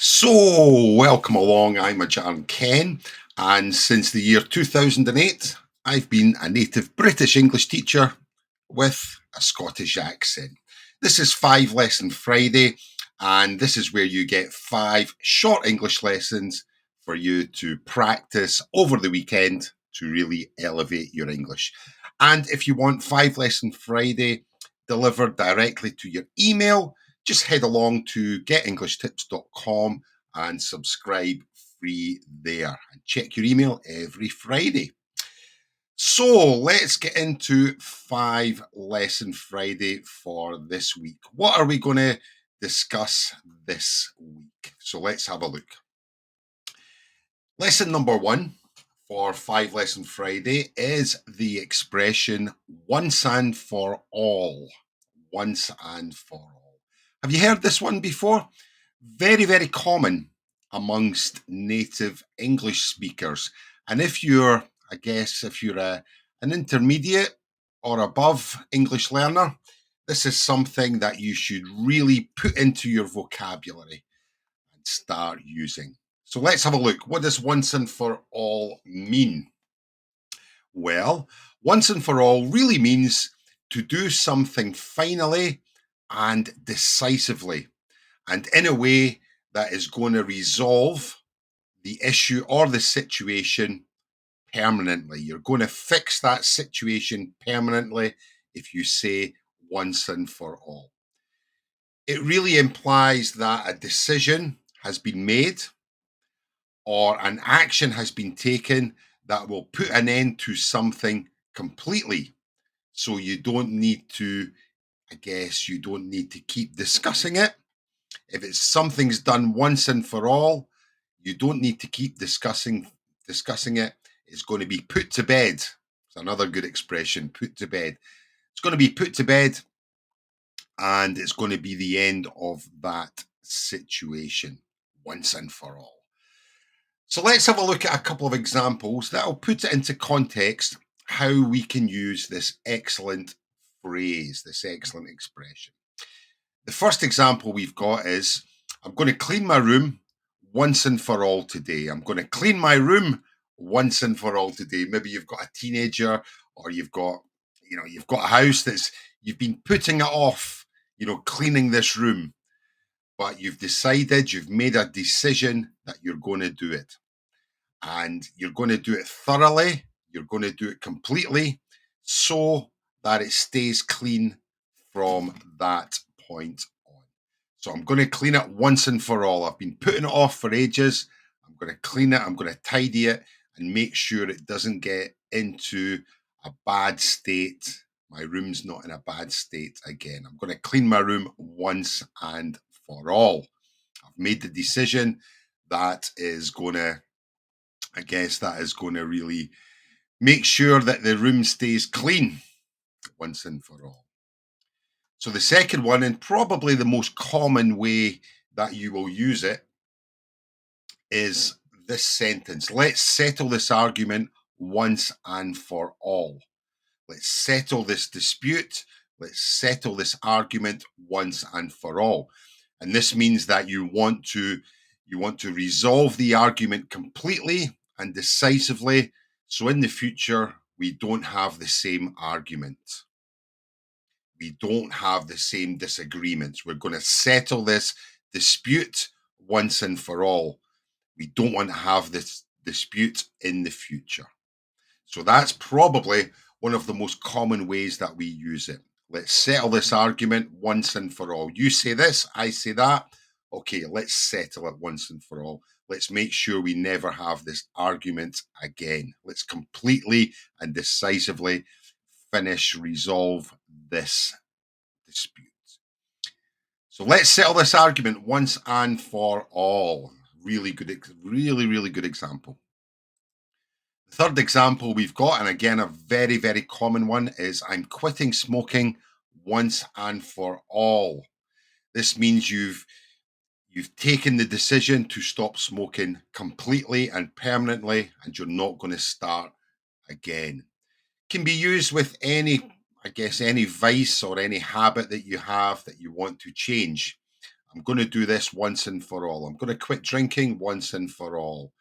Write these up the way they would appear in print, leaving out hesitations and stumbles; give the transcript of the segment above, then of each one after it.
So, welcome along. I'm Ajarn Ken, and since the year 2008, I've been a native British English teacher with a Scottish accent. This is 5 Lesson Friday, and this is where you get 5 short English lessons for you to practice over the weekend to really elevate your English. And if you want 5 Lesson Friday delivered directly to your email, just head along to getenglishtips.com and subscribe free there and check your email every Friday. So let's get into 5 Lesson Friday for this week. What are we going to discuss this week? So let's have a look. Lesson number 1 for 5 Lesson Friday is the expression once and for all. Once and for all. Have you heard this one before? Very, very common amongst native English speakers. And if you're an intermediate or above English learner, this is something that you should really put into your vocabulary and start using. So let's have a look. What does once and for all mean? Well, once and for all really means to do something finally and decisively, and in a way that is going to resolve the issue or the situation permanently. You're going to fix that situation permanently if you say once and for all. It really implies that a decision has been made or an action has been taken that will put an end to something completely. So you don't need to, you don't need to keep discussing it. If it's something's done once and for all, you don't need to keep discussing it. It's going to be put to bed. It's another good expression, put to bed. It's going to be put to bed and it's going to be the end of that situation once and for all. So let's have a look at a couple of examples that'll put it into context how we can use this excellent phrase, this excellent expression. The first example we've got is I'm going to clean my room once and for all today. I'm going to clean my room once and for all today. Maybe you've got a teenager or you've got a house that's you've been putting it off, cleaning this room, but you've made a decision that you're going to do it. And you're going to do it thoroughly, you're going to do it completely so that it stays clean from that point on. So I'm going to clean it once and for all. I've been putting it off for ages. I'm going to clean it, I'm going to tidy it and make sure it doesn't get into a bad state. My room's not in a bad state again. I'm going to clean my room once and for all. I've made the decision that is going to really make sure that the room stays clean once and for all. So the second one, and probably the most common way that you will use it, is this sentence. Let's settle this argument once and for all. Let's settle this dispute. Let's settle this argument once and for all. And this means that you want to resolve the argument completely and decisively, so in the future we don't have the same argument. We don't have the same disagreements. We're going to settle this dispute once and for all. We don't want to have this dispute in the future. So that's probably one of the most common ways that we use it. Let's settle this argument once and for all. You say this, I say that. Okay, let's settle it once and for all. Let's make sure we never have this argument again. Let's completely and decisively resolve this dispute. So let's settle this argument once and for all. Really good example. The third example we've got, and again, a very, very common one, is I'm quitting smoking once and for all. This means you've taken the decision to stop smoking completely and permanently, and you're not going to start again. Can be used with any vice or any habit that you have that you want to change. I'm going to do this once and for all. I'm going to quit drinking once and for all.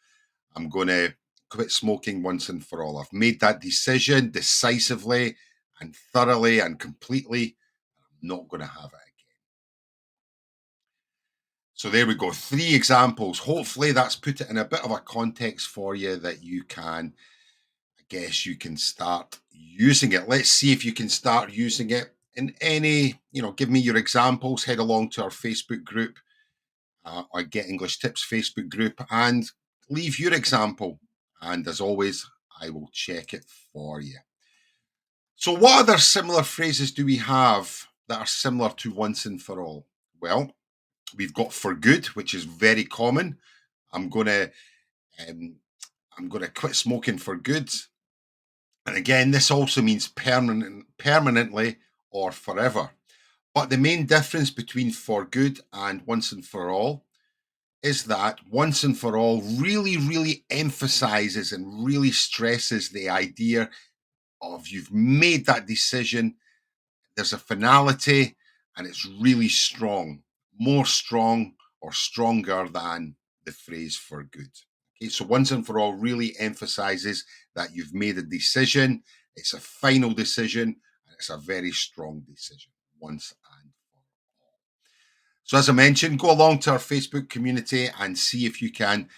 I'm going to quit smoking once and for all. I've made that decision decisively and thoroughly and completely. I'm not going to have it again. So there we go. 3 examples. Hopefully that's put it in a bit of a context for you that you can, I guess you can start using it. Let's see if you can start using it in any, give me your examples. Head along to our Facebook group, our Get English Tips Facebook group, and leave your example. And as always, I will check it for you. So what other similar phrases do we have that are similar to once and for all? Well, we've got for good, which is very common. I'm gonna um, I'm gonna quit smoking for good. And again, this also means permanently or forever. But the main difference between for good and once and for all is that once and for all really, really emphasizes and really stresses the idea of you've made that decision. There's a finality and it's really strong, more strong or stronger than the phrase for good. Okay, so once and for all really emphasizes that you've made a decision, it's a final decision, and it's a very strong decision once and for all. So, as I mentioned, go along to our Facebook community and see if you can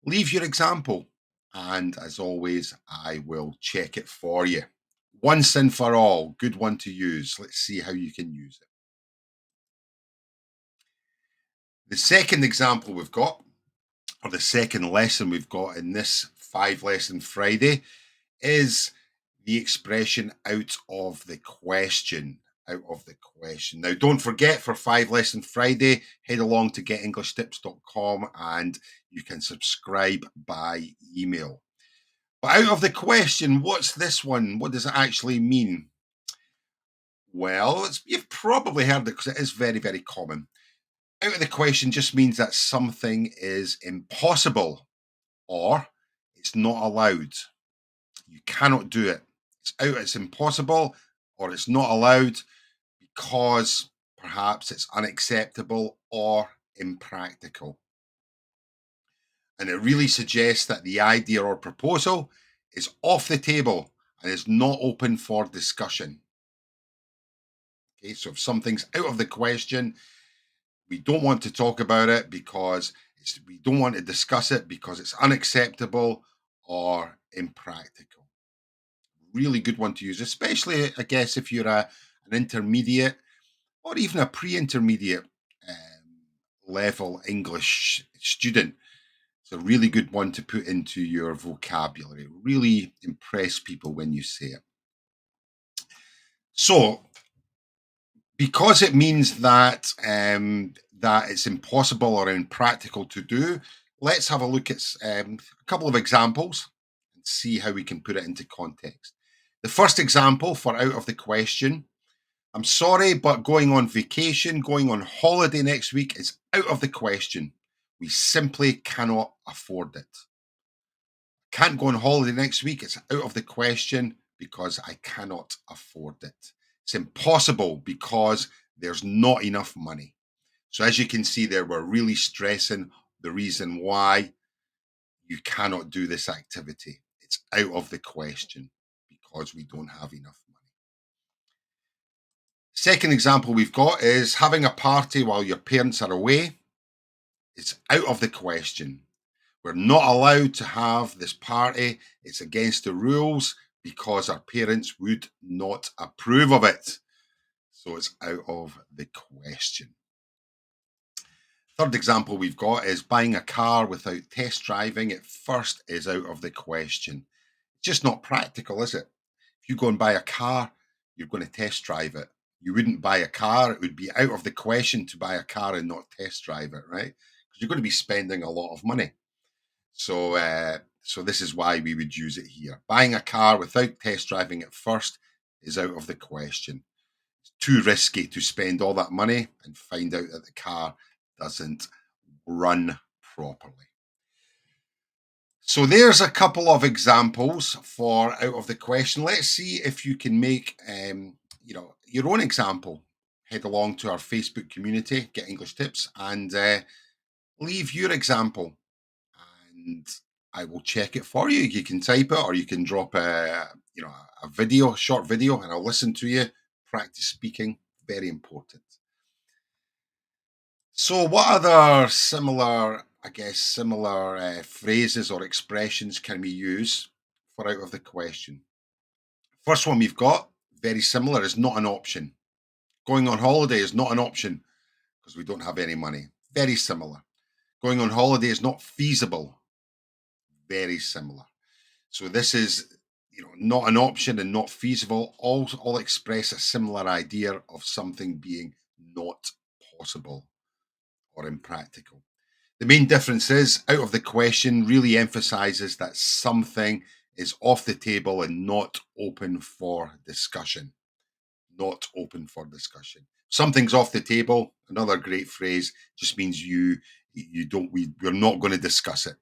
leave your example. And as always, I will check it for you. Once and for all, good one to use. Let's see how you can use it. The second example we've got, or the second lesson we've got in this 5-lesson Friday, is the expression out of the question. Out of the question. Now, don't forget for 5-lesson Friday, head along to getenglishtips.com and you can subscribe by email. But out of the question, what's this one? What does it actually mean? Well, you've probably heard it because it is very, very common. Out of the question just means that something is impossible or it's not allowed. You cannot do it. It's impossible or it's not allowed because perhaps it's unacceptable or impractical. And it really suggests that the idea or proposal is off the table and is not open for discussion. Okay, so if something's out of the question, we don't want to talk about it because we don't want to discuss it because it's unacceptable or impractical. Really good one to use, especially, I guess, if you're an intermediate or even a pre-intermediate level English student. It's a really good one to put into your vocabulary. Really impress people when you say it. So, because it means that that it's impossible or impractical to do, let's have a look at a couple of examples and see how we can put it into context. The first example for out of the question: I'm sorry, but going on vacation, going on holiday next week is out of the question. We simply cannot afford it. Can't go on holiday next week. It's out of the question because I cannot afford it. It's impossible because there's not enough money. So, as you can see there, we're really stressing the reason why you cannot do this activity. It's out of the question because we don't have enough money. Second example we've got is having a party while your parents are away. It's out of the question. We're not allowed to have this party. It's against the rules because our parents would not approve of it. So it's out of the question. Third example we've got is buying a car without test driving it first is out of the question. It's just not practical, is it? If you go and buy a car, you're going to test drive it. You wouldn't buy a car. It would be out of the question to buy a car and not test drive it, right? Because you're going to be spending a lot of money. So this is why we would use it here. Buying a car without test driving it first is out of the question. It's too risky to spend all that money and find out that the car doesn't run properly. So there's a couple of examples for out of the question. Let's see if you can make your own example. head along to our Facebook community, Get English Tips, and leave your example. And I will check it for you. You can type it, or you can drop a video, short video, and I'll listen to you. Practice speaking, very important. So, what other similar phrases or expressions can we use for out of the question? First one we've got, very similar, is not an option. Going on holiday is not an option because we don't have any money. Very similar. Going on holiday is not feasible. Very similar. So this is, not an option and not feasible. All express a similar idea of something being not possible or impractical. The main difference is out of the question really emphasizes that something is off the table and not open for discussion. Not open for discussion. Something's off the table. Another great phrase, just means we're not going to discuss it.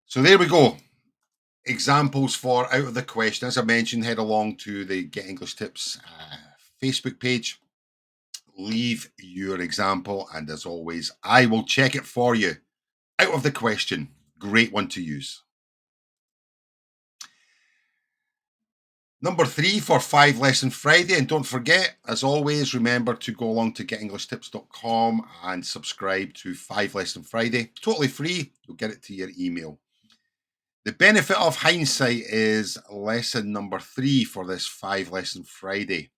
So there we go. Examples for out of the question. As I mentioned, head along to the Get English Tips Facebook page. Leave your example, and as always, I will check it for you. Out of the question. Great one to use. Number 3 for 5 Lesson Friday. And don't forget, as always, remember to go along to getenglishtips.com and subscribe to 5 Lesson Friday. Totally free. You'll get it to your email. The benefit of hindsight is lesson number 3 for this 5 Lesson Friday.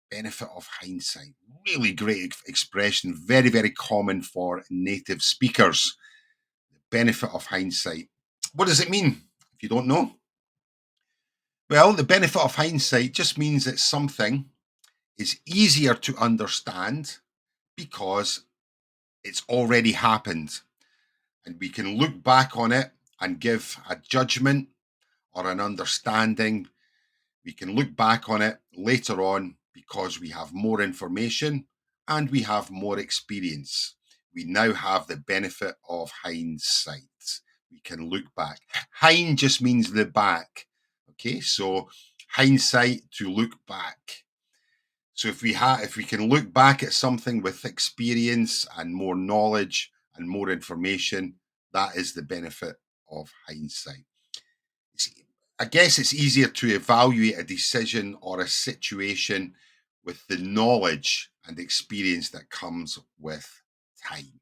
Benefit of hindsight. Really great expression. Very, very common for native speakers. The benefit of hindsight. What does it mean? If you don't know, well, the benefit of hindsight just means that something is easier to understand because it's already happened. And we can look back on it and give a judgment or an understanding. We can look back on it later on because we have more information and we have more experience. We now have the benefit of hindsight. We can look back. Hind just means the back. Okay, so hindsight, to look back. So if we can look back at something with experience and more knowledge and more information, that is the benefit of hindsight. I guess it's easier to evaluate a decision or a situation with the knowledge and experience that comes with time.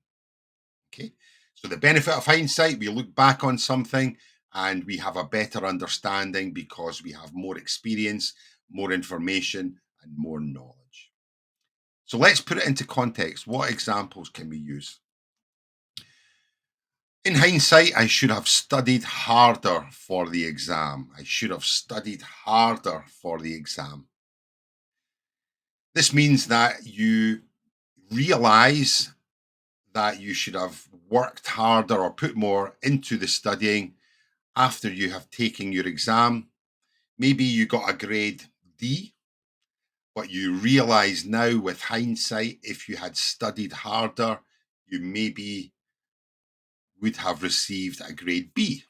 Okay, so the benefit of hindsight, we look back on something and we have a better understanding because we have more experience, more information, and more knowledge. So let's put it into context. What examples can we use? In hindsight, I should have studied harder for the exam. I should have studied harder for the exam. This means that you realize that you should have worked harder or put more into the studying after you have taken your exam. Maybe you got a grade D, but you realize now with hindsight, if you had studied harder, you maybe would have received a grade B.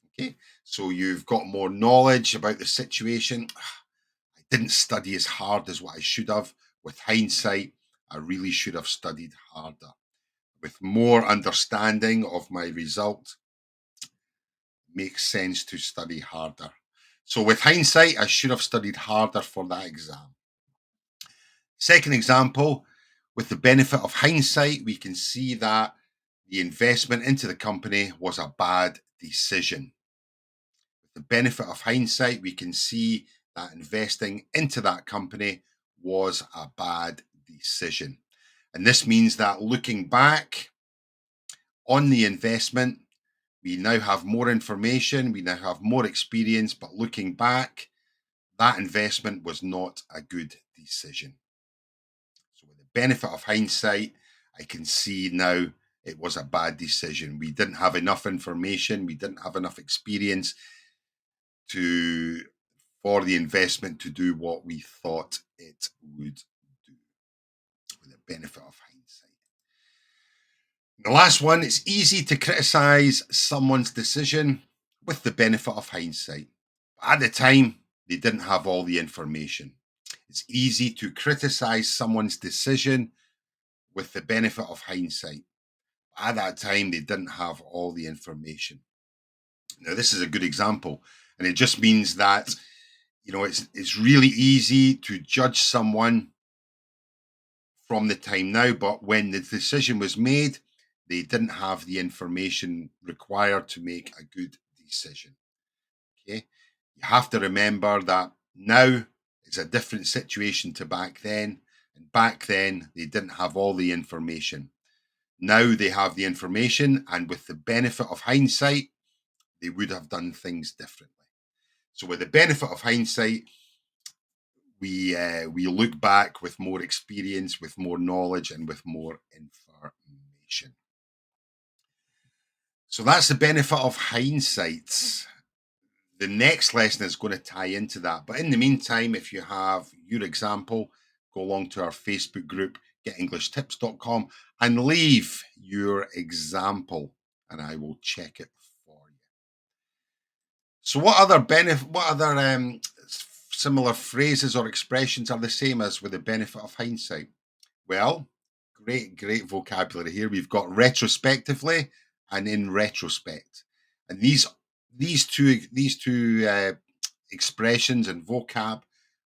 Okay, so you've got more knowledge about the situation. I didn't study as hard as what I should have. With hindsight, I really should have studied harder. With more understanding of my result, makes sense to study harder. So with hindsight, I should have studied harder for that exam. Second example, with the benefit of hindsight, we can see that the investment into the company was a bad decision. With the benefit of hindsight, we can see that investing into that company was a bad decision. And this means that looking back on the investment, we now have more information, we now have more experience, but looking back, that investment was not a good decision. So, with the benefit of hindsight, I can see now it was a bad decision. We didn't have enough information, we didn't have enough experience for the investment to do what we thought it would do. With the benefit of hindsight. The last one, it's easy to criticize someone's decision with the benefit of hindsight. At the time, They didn't have all the information. It's easy to criticize someone's decision with the benefit of hindsight. At that time, they didn't have all the information. Now, this is a good example, and it just means that it's really easy to judge someone from the time now, but when the decision was made, they didn't have the information required to make a good decision. Okay, you have to remember that now is a different situation to back then, and back then they didn't have all the information. Now they have the information, and with the benefit of hindsight, they would have done things differently. So, with the benefit of hindsight, we look back with more experience, with more knowledge, and with more information. So that's the benefit of hindsight. The next lesson is going to tie into that. But in the meantime, if you have your example, go along to our Facebook group, getenglishtips.com, and leave your example, and I will check it for you. So, what other similar phrases or expressions are the same as with the benefit of hindsight? Well, great vocabulary here. We've got retrospectively and in retrospect, and these two expressions and vocab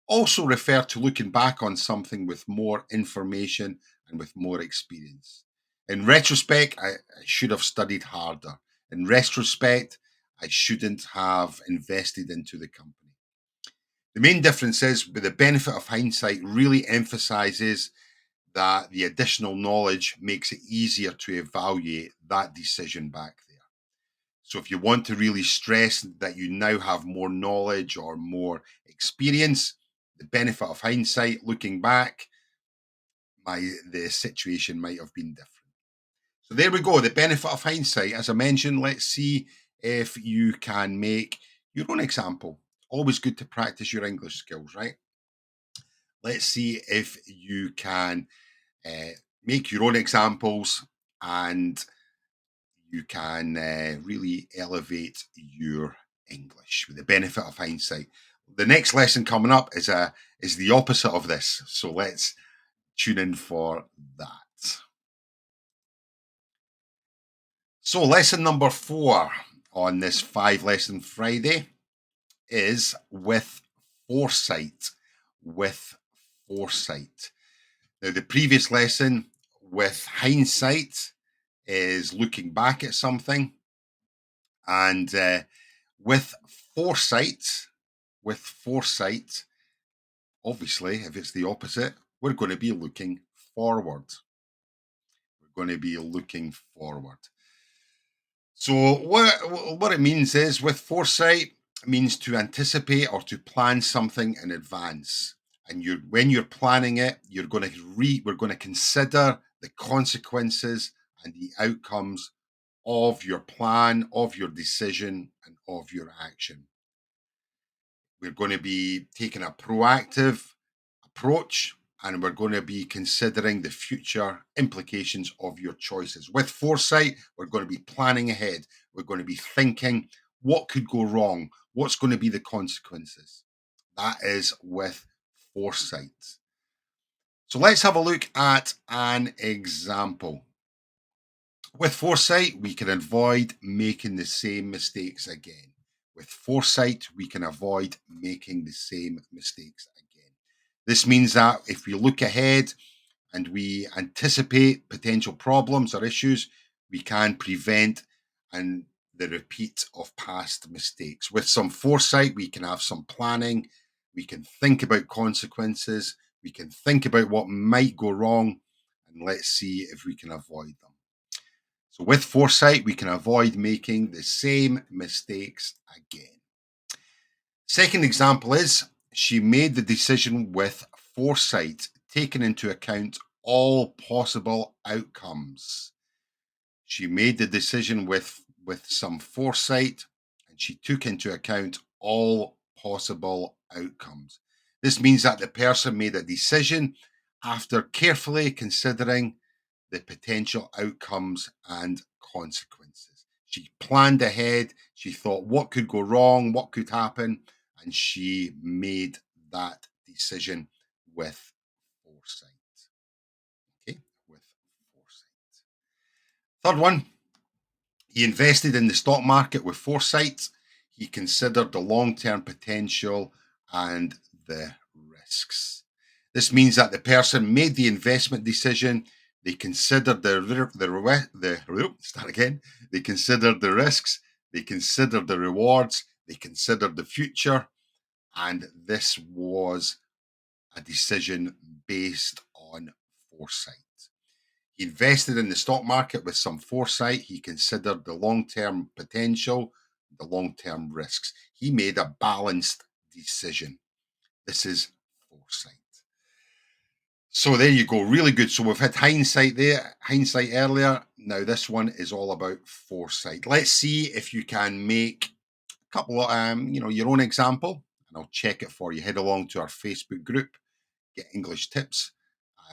also refer to looking back on something with more information and with more experience. In retrospect, I should have studied harder. In retrospect, I shouldn't have invested into the company. The main difference is with the benefit of hindsight really emphasizes that the additional knowledge makes it easier to evaluate that decision back there. So if you want to really stress that you now have more knowledge or more experience, the benefit of hindsight, looking back, the situation might have been different. So there we go. The benefit of hindsight. As I mentioned, let's see if you can make your own example. Always good to practice your English skills, right? Let's see if you can make your own examples and you can really elevate your English with the benefit of hindsight. The next lesson coming up is the opposite of this. So let's tune in for that. So lesson number 4 on this 5-lesson Friday is with foresight. With foresight. Now, the previous lesson with hindsight is looking back at something, and with foresight, obviously, if it's the opposite, we're going to be looking forward. We're going to be looking forward. So what it means is with foresight, it means to anticipate or to plan something in advance. And when you're planning it, we're going to consider the consequences and the outcomes of your plan, of your decision, and of your action. We're going to be taking a proactive approach, and we're going to be considering the future implications of your choices. With foresight, we're going to be planning ahead. We're going to be thinking what could go wrong, what's going to be the consequences. That is with foresight. So let's have a look at an example. With foresight, we can avoid making the same mistakes again. With foresight, we can avoid making the same mistakes again. This means that if we look ahead and we anticipate potential problems or issues, we can prevent and the repeat of past mistakes. With some foresight, we can have some planning, we can think about consequences, we can think about what might go wrong, and let's see if we can avoid them. So, with foresight, we can avoid making the same mistakes again. Second example is she made the decision with foresight, taking into account all possible outcomes. She made the decision with some foresight and she took into account all possible outcomes. This means that the person made a decision after carefully considering the potential outcomes and consequences. She planned ahead. She thought what could go wrong, what could happen, and she made that decision with foresight. Okay, with foresight. Third one, he invested in the stock market with foresight. He considered the long term potential and the risks. This means that the person made the investment decision. They considered start again. They considered the risks. They considered the rewards. They considered the future, and this was a decision based on foresight. He invested in the stock market with some foresight. He considered the long term potential, the long term risks. He made a balanced decision. This is foresight. So there you go. Really good. So we've had hindsight there, hindsight earlier. Now this one is all about foresight. Let's see if you can make a couple of, your own example, and I'll check it for you. Head along to our Facebook group, Get English Tips,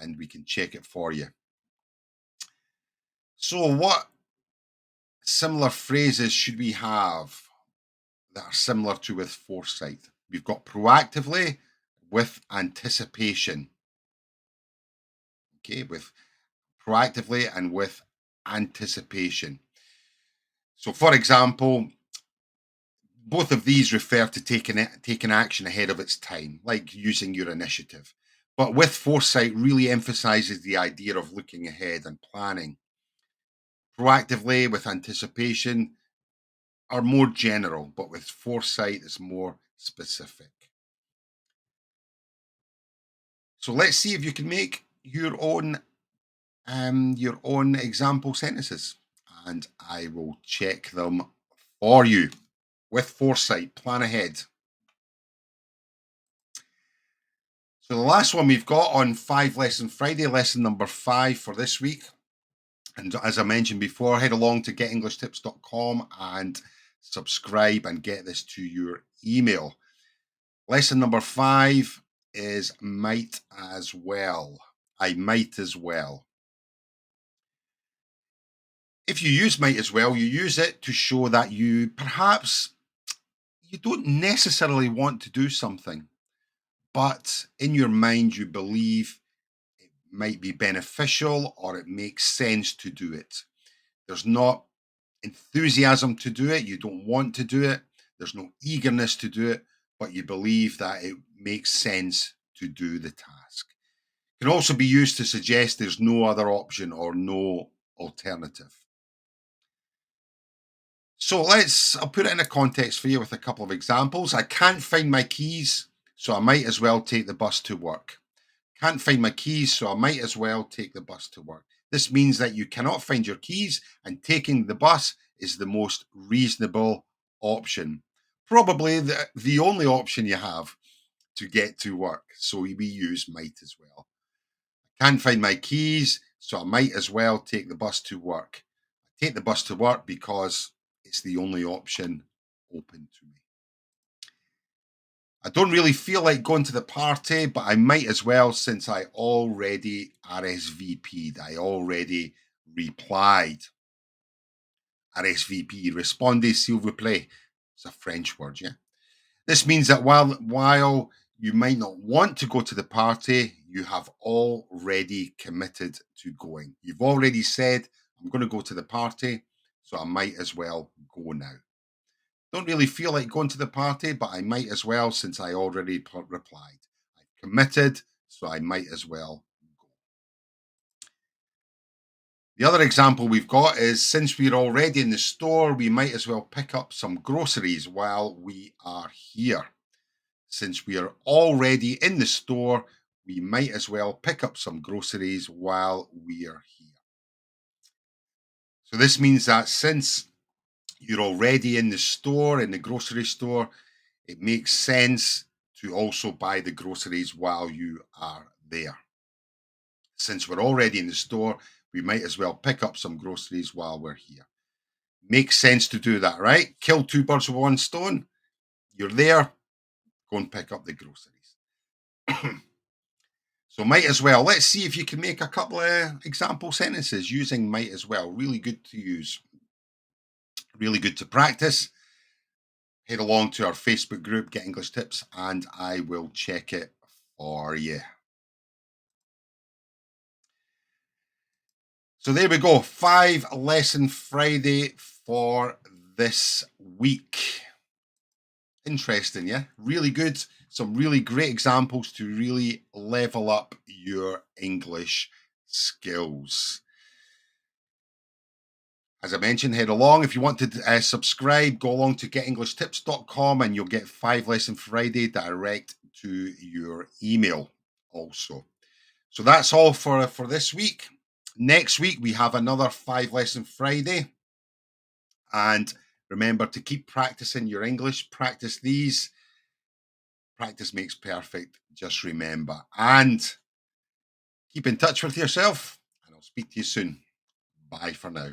and we can check it for you. So what similar phrases should we have that are similar to with foresight? We've got proactively, with anticipation. Okay, with proactively and with anticipation. So, for example, both of these refer to taking action ahead of its time, like using your initiative. But with foresight, really emphasizes the idea of looking ahead and planning. Proactively, with anticipation, are more general, but with foresight, it's more specific. So let's see if you can make your own example sentences, and I will check them for you. With foresight, plan ahead. So the last one we've got on 5 Lesson Friday, lesson number 5 for this week. And as I mentioned before, head along to getenglishtips.com and subscribe and get this to your email. Lesson number 5 is might as well. I might as well. If you use might as well, you use it to show that you don't necessarily want to do something, but in your mind you believe it might be beneficial or it makes sense to do it. There's not enthusiasm to do it. You don't want to do it. There's no eagerness to do it, but you believe that it makes sense to do the task. It can also be used to suggest there's no other option or no alternative. So I'll put it in a context for you with a couple of examples. I can't find my keys, so I might as well take the bus to work. Can't find my keys, so I might as well take the bus to work. This means that you cannot find your keys, and taking the bus is the most reasonable option. Probably the only option you have to get to work. So we use might as well. Can't find my keys, so I might as well take the bus to work. I take the bus to work because it's the only option open to me. I don't really feel like going to the party, but I might as well since I already RSVP'd. I already replied. RSVP, respondez s'il vous plaît. It's a French word, yeah? This means that while you might not want to go to the party, you have already committed to going. You've already said, I'm going to go to the party, so I might as well go now. Don't really feel like going to the party, but I might as well since I already replied. I've committed, so I might as well go. The other example we've got is since we're already in the store, we might as well pick up some groceries while we are here. Since we are already in the store, we might as well pick up some groceries while we are here. So this means that since you're already in the store, in the grocery store, it makes sense to also buy the groceries while you are there. Since we're already in the store, we might as well pick up some groceries while we're here. Makes sense to do that, right? Kill two birds with one stone. You're there, go and pick up the groceries. So might as well. Let's see if you can make a couple of example sentences using might as well. Really good to use. Really good to practice. head along to our Facebook group, Get English Tips, and I will check it for you. So there we go. 5-lesson Friday for this week. Interesting, yeah? Really good. Some really great examples to really level up your English skills. As I mentioned, head along. If you want to subscribe, go along to getenglishtips.com and you'll get 5-lesson Friday direct to your email also. So that's all for this week. Next week, we have another 5-lesson Friday. And remember to keep practicing your English. Practice these. Practice makes perfect. Just remember. And keep in touch with yourself. And I'll speak to you soon. Bye for now.